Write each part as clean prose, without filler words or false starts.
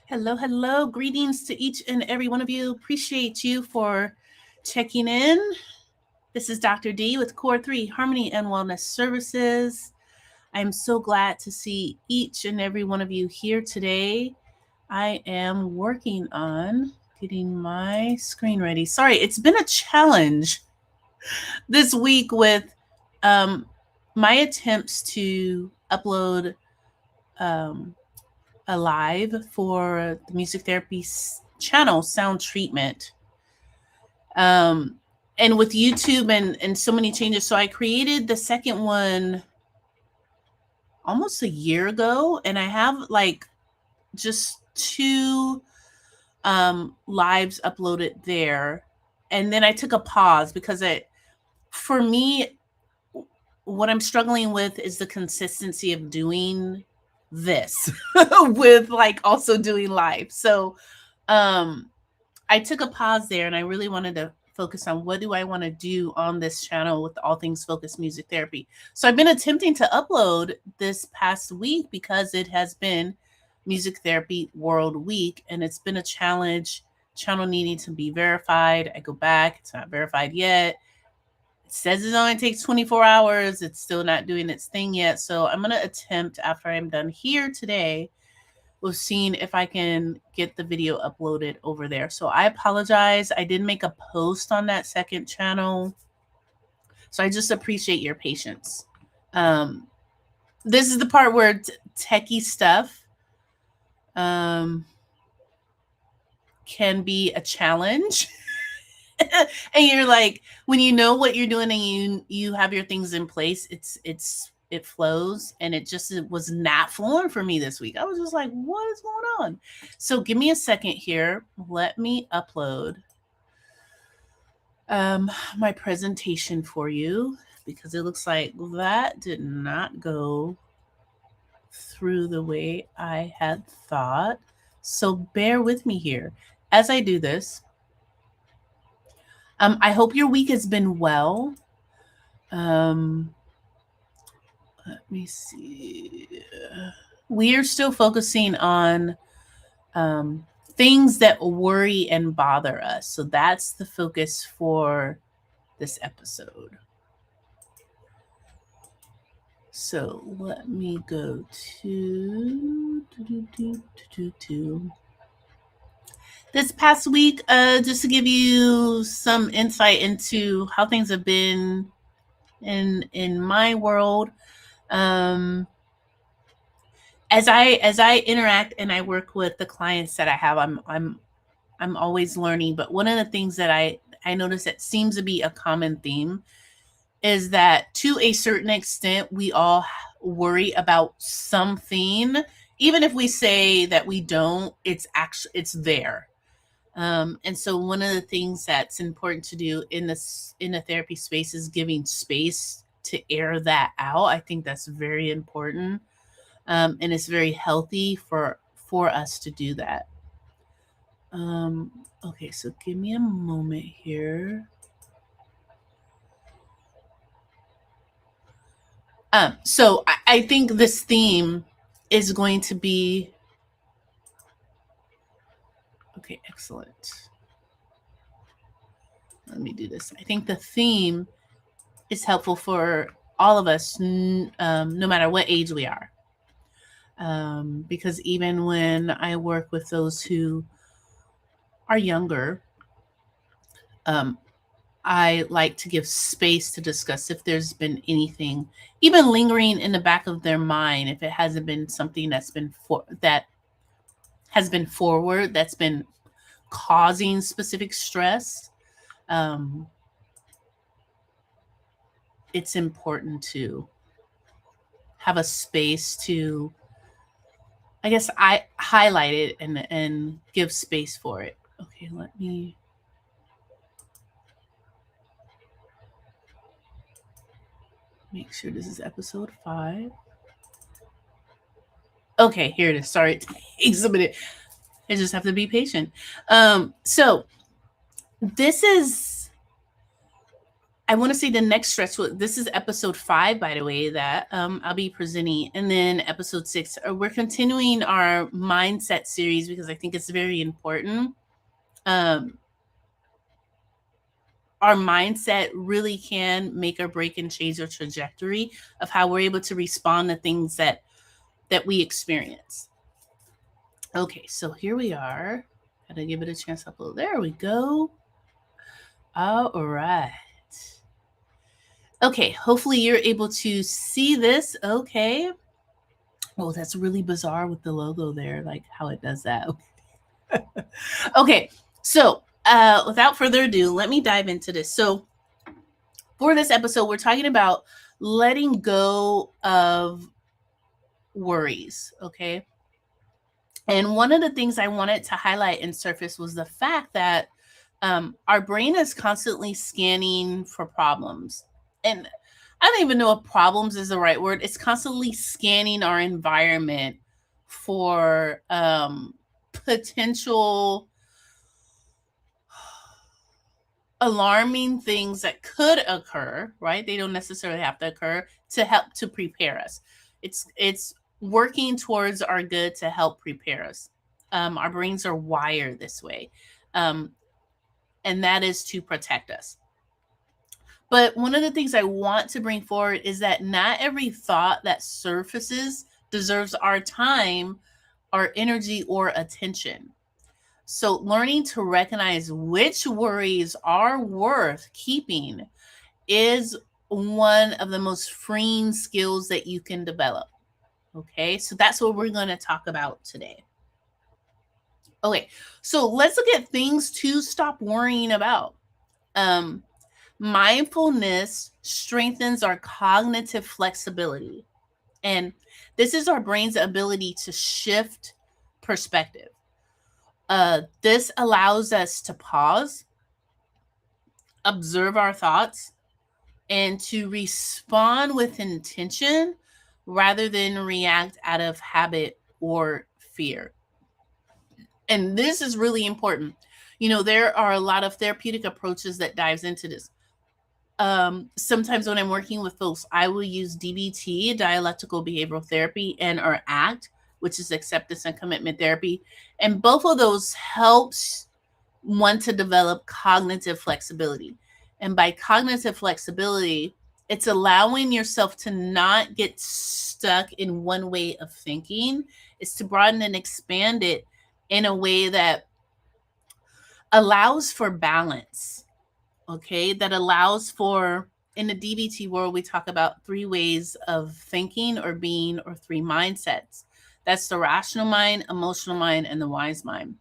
Hello, hello. Greetings to each and every one of you. Appreciate you for checking in. This is Dr. D with Core3 Harmony and Wellness Services. I'm so glad to see each and every one of you here today. I am working on getting my screen ready. Sorry, it's been a challenge this week with um, my attempts to upload um, alive for the music therapy channel Sound Treatment, um and with YouTube and so many changes. So I created the second one almost a year ago, and I have like just two lives uploaded there, and then I took a pause because for me, what I'm struggling with is the consistency of doing this with like also doing live. So um I took a pause there, and I really wanted to focus on what do I want to do on this channel with all things focused music therapy. So I've been attempting to upload this past week because it has been Music Therapy World Week, and it's been a challenge. Channel needing to be verified. I go back, it's not verified yet. It says it only takes 24 hours. It's still not doing its thing yet. So I'm going to attempt, after I'm done here today, with seeing if I can get the video uploaded over there. So I apologize. I did make a post on that second channel. So I just appreciate your patience. This is the part where techie stuff can be a challenge. And you're like, when you know what you're doing and you have your things in place, it flows, and it was not flowing for me this week. I was just like, what is going on? So give me a second here. Let me upload my presentation for you, because it looks like that did not go through the way I had thought. So bear with me here as I do this. I hope your week has been well. Let me see. We are still focusing on things that worry and bother us. So that's the focus for this episode. So let me go to this past week, just to give you some insight into how things have been in my world. As I interact and I work with the clients that I have, I'm always learning. But one of the things that I notice that seems to be a common theme is that, to a certain extent, we all worry about something. Even if we say that we don't, it's there. And so one of the things that's important to do in the therapy space is giving space to air that out. I think that's very important. And it's very healthy for us to do that. Okay, so give me a moment here. So I think this theme is going to be okay. Excellent. Let me do this. I think the theme is helpful for all of us, no matter what age we are. Because even when I work with those who are younger, I like to give space to discuss if there's been anything even lingering in the back of their mind, if it hasn't been something that's been forward, that's been causing specific stress. It's important to have a space to, I guess, I highlight it and give space for it. Okay, let me make sure this is episode 5. Okay, here it is. Sorry, it takes a minute. I just have to be patient. So this is I want to say the next stretch. This is episode 5, by the way, that I'll be presenting, and then episode 6. We're continuing our mindset series because I think it's very important. Our mindset really can make or break and change our trajectory of how we're able to respond to things that we experience. Okay, so here we are. Gotta give it a chance to upload. There we go. All right. Okay, hopefully you're able to see this. Okay. Oh, that's really bizarre with the logo there, like how it does that. Okay, so without further ado, let me dive into this. So for this episode, we're talking about letting go of worries, okay? And one of the things I wanted to highlight and surface was the fact that our brain is constantly scanning for problems. And I don't even know if problems is the right word. It's constantly scanning our environment for potential alarming things that could occur, right? They don't necessarily have to occur, to help to prepare us. It's working towards our good to help prepare us. Our brains are wired this way, and that is to protect us. But one of the things I want to bring forward is that not every thought that surfaces deserves our time, our energy, or attention. So learning to recognize which worries are worth keeping is one of the most freeing skills that you can develop. Okay, so that's what we're going to talk about today. Okay, so let's look at things to stop worrying about. Mindfulness strengthens our cognitive flexibility. And this is our brain's ability to shift perspective. This allows us to pause, observe our thoughts, and to respond with intention rather than react out of habit or fear. And this is really important. You know, there are a lot of therapeutic approaches that dives into this. Sometimes when I'm working with folks, I will use DBT, dialectical behavioral therapy, and or ACT, which is acceptance and commitment therapy. And both of those helps one to develop cognitive flexibility. And by cognitive flexibility, it's allowing yourself to not get stuck in one way of thinking. It's to broaden and expand it in a way that allows for balance. Okay, that allows for, in the DBT world, we talk about 3 ways of thinking or being, or 3 mindsets. That's the rational mind, emotional mind, and the wise mind.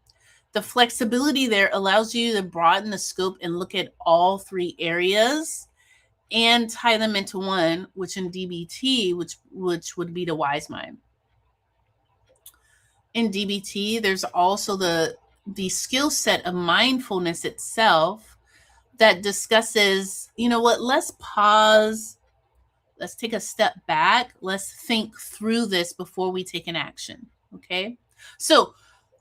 The flexibility there allows you to broaden the scope and look at all 3 areas and tie them into one, which in DBT, which would be the wise mind. In DBT, there's also the skill set of mindfulness itself that discusses, you know what, let's pause, let's take a step back, let's think through this before we take an action. Okay, so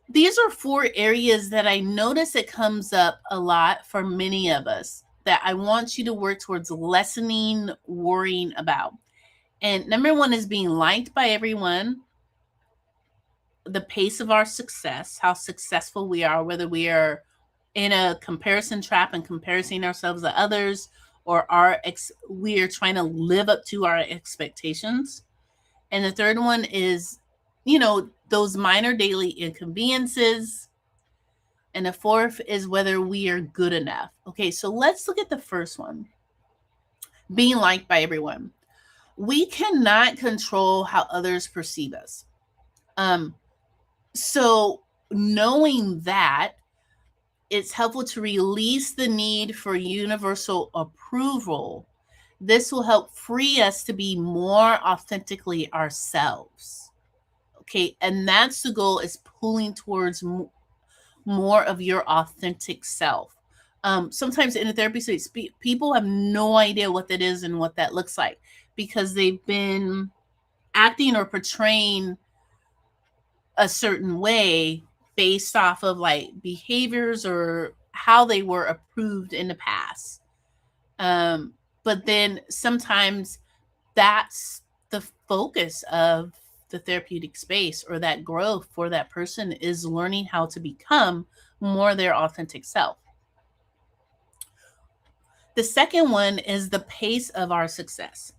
these are 4 areas that I notice it comes up a lot for many of us that I want you to work towards lessening worrying about. And number 1 is being liked by everyone, the pace of our success, how successful we are, whether we are in a comparison trap and comparing ourselves to others, or we are trying to live up to our expectations. And the third one is, you know, those minor daily inconveniences. And the fourth is whether we are good enough. Okay, so let's look at the first one, being liked by everyone. We cannot control how others perceive us. So knowing that, it's helpful to release the need for universal approval. This will help free us to be more authentically ourselves. Okay, and that's the goal, is pulling towards more of your authentic self. Sometimes in a therapy space, people have no idea what that is and what that looks like, because they've been acting or portraying a certain way based off of like behaviors or how they were approved in the past. But then sometimes that's the focus of the therapeutic space, or that growth for that person is learning how to become more their authentic self. The second one is the pace of our success.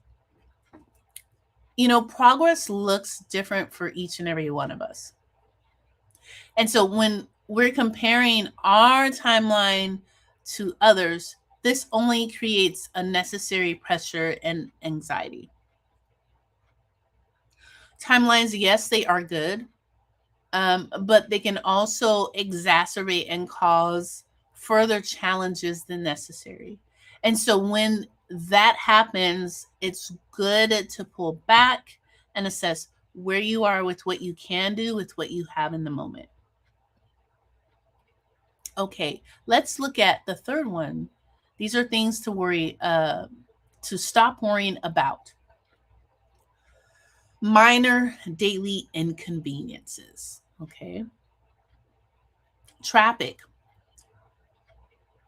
Progress looks different for each and every one of us. And so when we're comparing our timeline to others, this only creates unnecessary pressure and anxiety. Timelines, yes, they are good, but they can also exacerbate and cause further challenges than necessary. And so when that happens, it's good to pull back and assess where you are with what you can do with what you have in the moment. Okay, let's look at the third one. These are things to stop worrying about. Minor daily inconveniences. Okay. Traffic,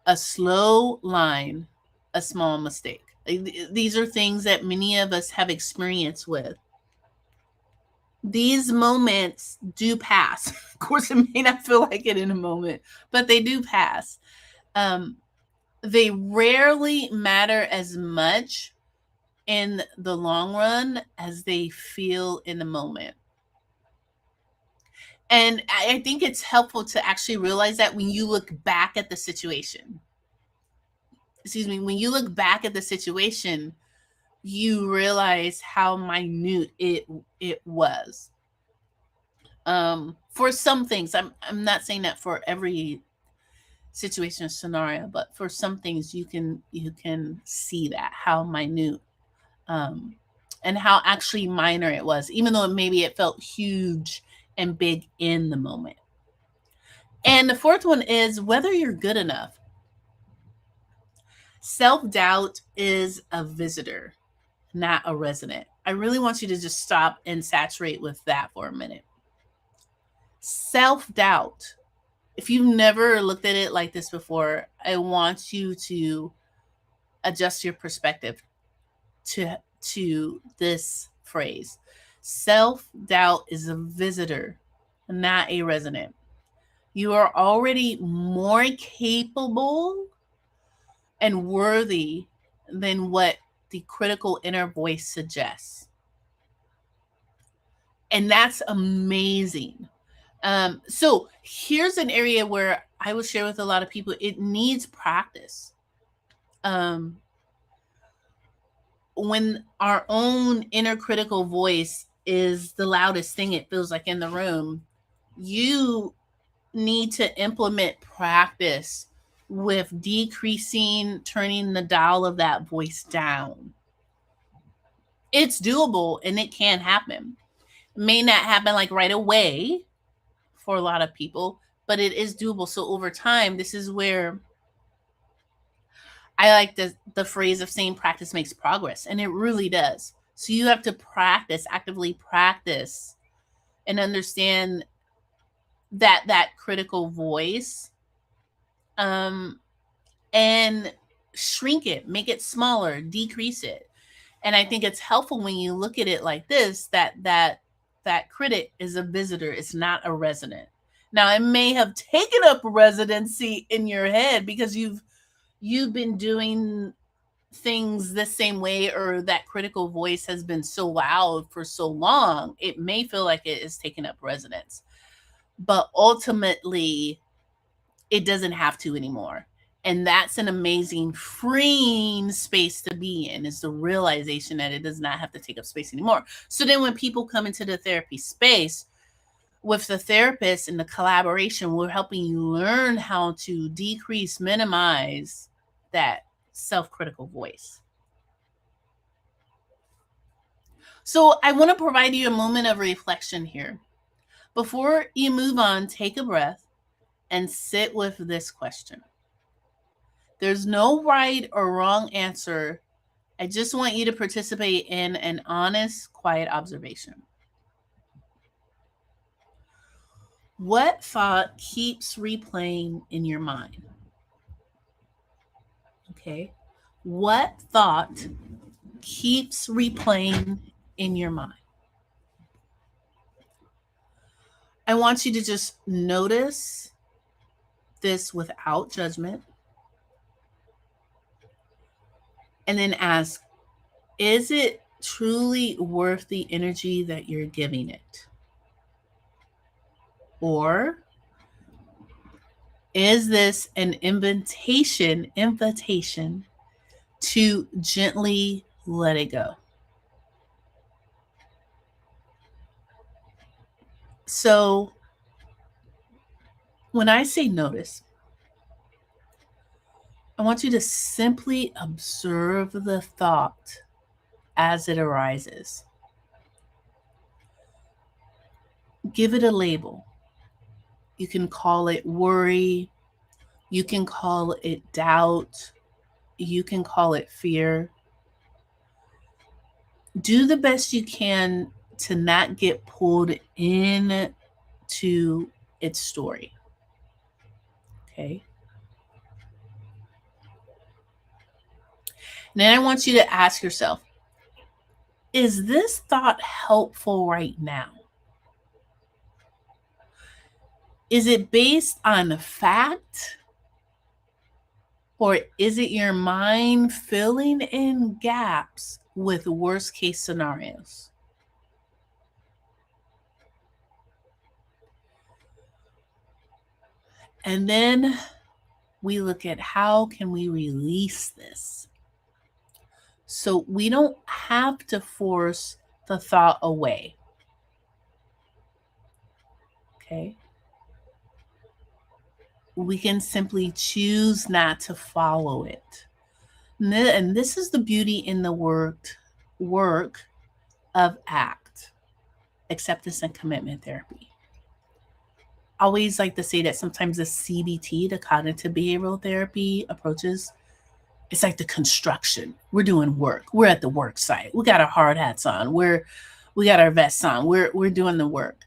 a slow line, a small mistake. These are things that many of us have experience with. These moments do pass. Of course, it may not feel like it in a moment, but they do pass. They rarely matter as much in the long run as they feel in the moment. And I think it's helpful to actually realize that when you look back at the situation. When you look back at the situation, you realize how minute it was. For some things, I'm not saying that for every situation or scenario, but for some things you can see that how minute and how actually minor it was, even though maybe it felt huge and big in the moment. And the fourth one is whether you're good enough. Self-doubt is a visitor, not a resident. I really want you to just stop and saturate with that for a minute. Self-doubt. If you've never looked at it like this before, I want you to adjust your perspective to this phrase. Self-doubt is a visitor, not a resident. You are already more capable and worthy than what the critical inner voice suggests. And that's amazing. So here's an area where I will share with a lot of people, it needs practice. When our own inner critical voice is the loudest thing, it feels like, in the room, you need to implement practice with decreasing, turning the dial of that voice down. It's doable and it can happen. It may not happen like right away for a lot of people, but it is doable. So over time, this is where I like the phrase of saying practice makes progress, and it really does. So you have to practice, actively practice, and understand that critical voice, and shrink it, make it smaller, decrease it. And I think it's helpful when you look at it like this, that critic is a visitor, it's not a resident. Now, it may have taken up residency in your head because you've been doing things the same way, or that critical voice has been so loud for so long, it may feel like it is taking up residence. But ultimately, it doesn't have to anymore. And that's an amazing, freeing space to be in, is the realization that it does not have to take up space anymore. So then when people come into the therapy space, with the therapist and the collaboration, we're helping you learn how to decrease, minimize that self-critical voice. So I want to provide you a moment of reflection here. Before you move on, take a breath and sit with this question. There's no right or wrong answer. I just want you to participate in an honest, quiet observation. What thought keeps replaying in your mind? Okay. What thought keeps replaying in your mind? I want you to just notice this without judgment. And then ask, is it truly worth the energy that you're giving it? Or is this an invitation to gently let it go? So when I say notice, I want you to simply observe the thought as it arises. Give it a label. You can call it worry. You can call it doubt. You can call it fear. Do the best you can to not get pulled in to its story. Okay. And then I want you to ask yourself, is this thought helpful right now? Is it based on fact? Or is it your mind filling in gaps with worst case scenarios? And then we look at how can we release this? So we don't have to force the thought away. Okay. We can simply choose not to follow it. And this is the beauty in the work of ACT, acceptance and commitment therapy. I always like to say that sometimes the CBT, the cognitive behavioral therapy approaches, it's like the construction. We're doing work. We're at the work site. We got our hard hats on. We got our vests on. We're doing the work.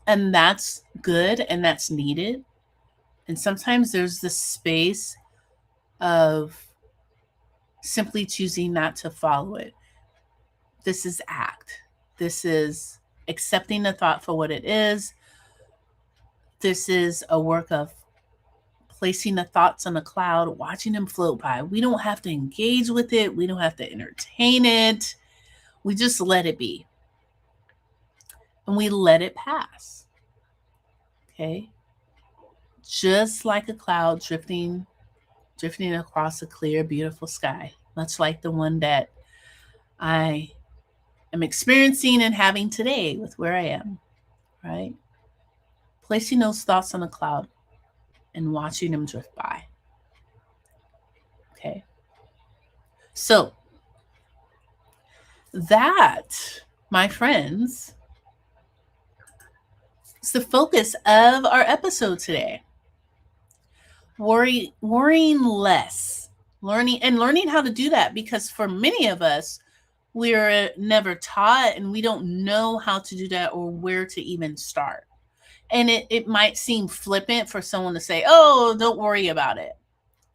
And that's good and that's needed. And sometimes there's this space of simply choosing not to follow it. This is ACT. This is accepting the thought for what it is. This is a work of placing the thoughts on a cloud, watching them float by. We don't have to engage with it. We don't have to entertain it. We just let it be. And we let it pass. Okay? Just like a cloud drifting across a clear, beautiful sky, much like the one that I am experiencing and having today with where I am, right? Placing those thoughts on a cloud and watching them drift by. Okay. So that, my friends, is the focus of our episode today. Worrying less, learning how to do that, because for many of us, we're never taught and we don't know how to do that or where to even start. And it might seem flippant for someone to say, oh, don't worry about it.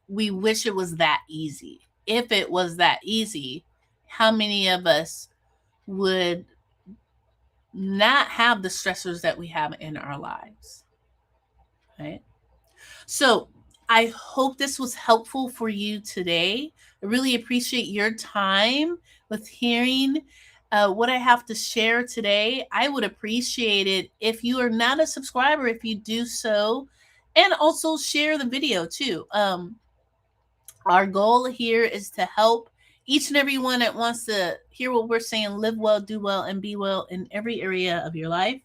We wish it was that easy. If it was that easy, how many of us would not have the stressors that we have in our lives? Right? So I hope this was helpful for you today. I really appreciate your time with hearing what I have to share today. I would appreciate it if you are not a subscriber, if you do so, and also share the video too. Our goal here is to help each and every one that wants to hear what we're saying, live well, do well, and be well in every area of your life.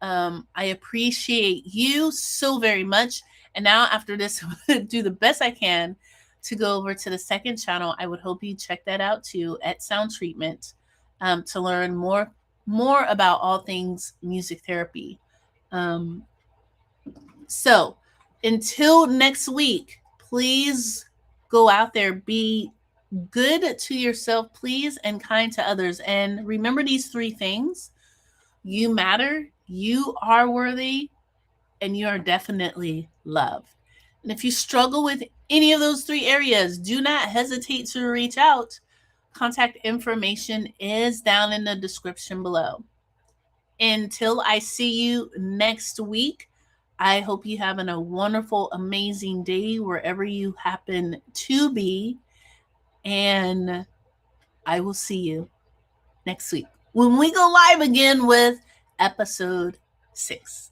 I appreciate you so very much. And now after this, I'm going to do the best I can to go over to the second channel. I would hope you check that out too, at Sound Treatment, to learn more about all things music therapy. So until next week, please go out there, be good to yourself, please, and kind to others. And remember these 3 things. You matter, you are worthy, and you are definitely loved. And if you struggle with any of those 3 areas, do not hesitate to reach out. Contact information is down in the description below. Until I see you next week, I hope you having a wonderful, amazing day wherever you happen to be. And I will see you next week when we go live again with episode 6.